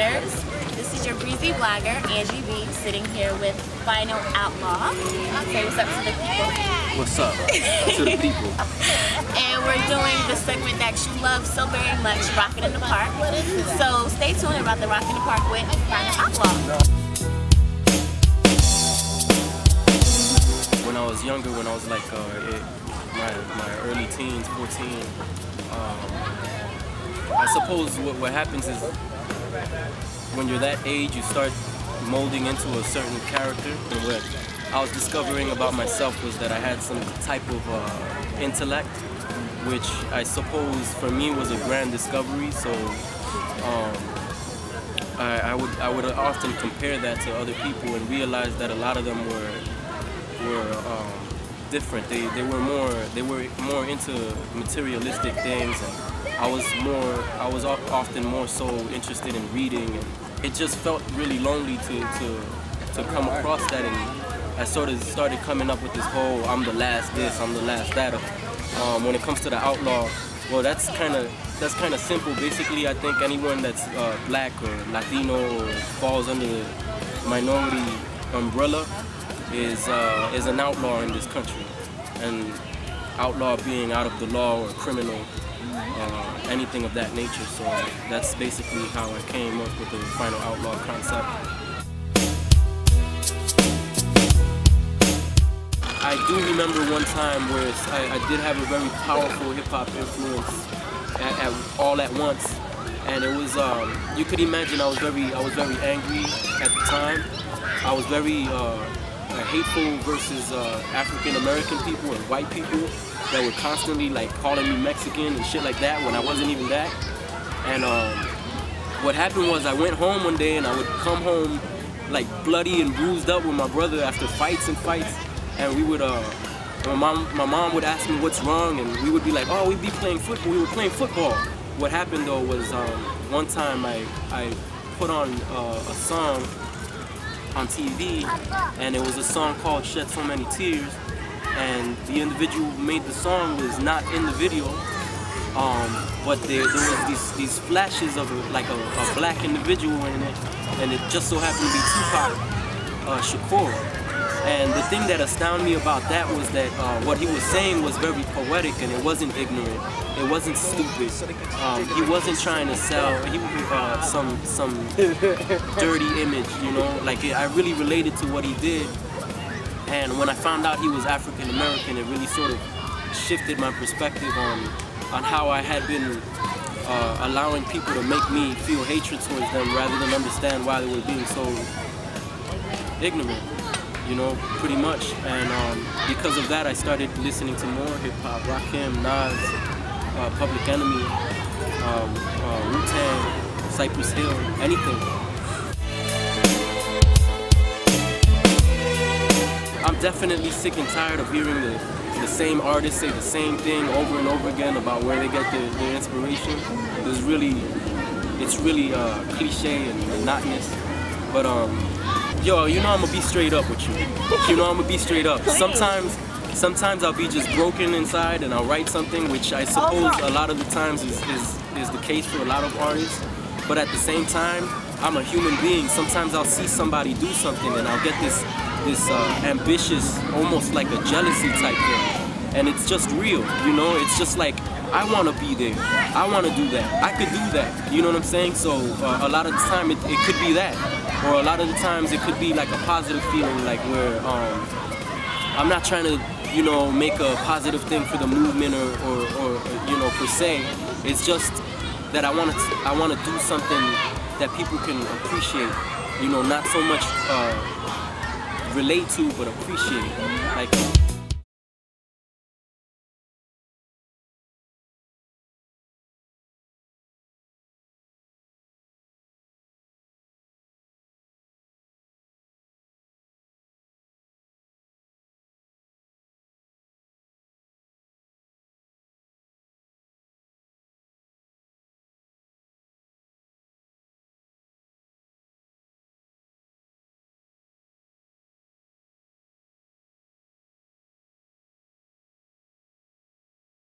listeners. This is your Breezy vlogger, Angie B, sitting here with Final Outlaw. Say what's up to the people. What's up to the people? And we're doing the segment that you love so very much, Rockin' in the Park. So stay tuned about the Rockin' in the Park with Final Outlaw. When I was younger, when I was like my early teens, 14, I suppose what happens is when you're that age, you start molding into a certain character. And what I was discovering about myself was that I had some type of intellect, which I suppose for me was a grand discovery. So I would often compare that to other people and realize that a lot of them were different. They were more into materialistic things, and I was often more so interested in reading, and it just felt really lonely to come across that, and I sort of started coming up with this whole I'm the last this, I'm the last that. When it comes to the outlaw, well, that's kind of simple. Basically, I think anyone that's black or Latino or falls under the minority umbrella is an outlaw in this country, and outlaw being out of the law or criminal, anything of that nature. So that's basically how I came up with the Final Outlaw concept. I do remember one time where I did have a very powerful hip-hop influence all at once, and it was you could imagine I was very angry at the time. I was very hateful versus African American people and white people that were constantly like calling me Mexican and shit like that when I wasn't even that. And what happened was I went home one day, and I would come home like bloody and bruised up with my brother after fights, and we would my mom would ask me what's wrong, and we would be like, oh, we were playing football. What happened though was one time I put on a song on TV, and it was a song called Shed So Many Tears, and the individual who made the song was not in the video, but there was these flashes of a black individual in it, and it just so happened to be Tupac Shakur. And the thing that astounded me about that was that what he was saying was very poetic, and it wasn't ignorant, it wasn't stupid. He wasn't trying to sell some dirty image, you know. Like I really related to what he did, and when I found out he was African American, it really sort of shifted my perspective on how I had been allowing people to make me feel hatred towards them rather than understand why they were being so ignorant. You know, pretty much. And because of that, I started listening to more hip-hop, Rockin, Nas, Public Enemy, Wu-Tang, Cypress Hill, anything. I'm definitely sick and tired of hearing the same artists say the same thing over and over again about where they get their inspiration. It's really cliche and monotonous. But yo, you know I'm gonna be straight up with you. You know I'm gonna be straight up. Sometimes I'll be just broken inside and I'll write something, which I suppose a lot of the times is the case for a lot of artists. But at the same time, I'm a human being. Sometimes I'll see somebody do something and I'll get this ambitious, almost like a jealousy type thing. And it's just real, you know? It's just like, I want to be there. I want to do that. I could do that. You know what I'm saying? So a lot of the time it could be that. Or a lot of the times it could be like a positive feeling, like where I'm not trying to, you know, make a positive thing for the movement or you know, per se. It's just that I want to do something that people can appreciate. You know, not so much relate to, but appreciate. Like.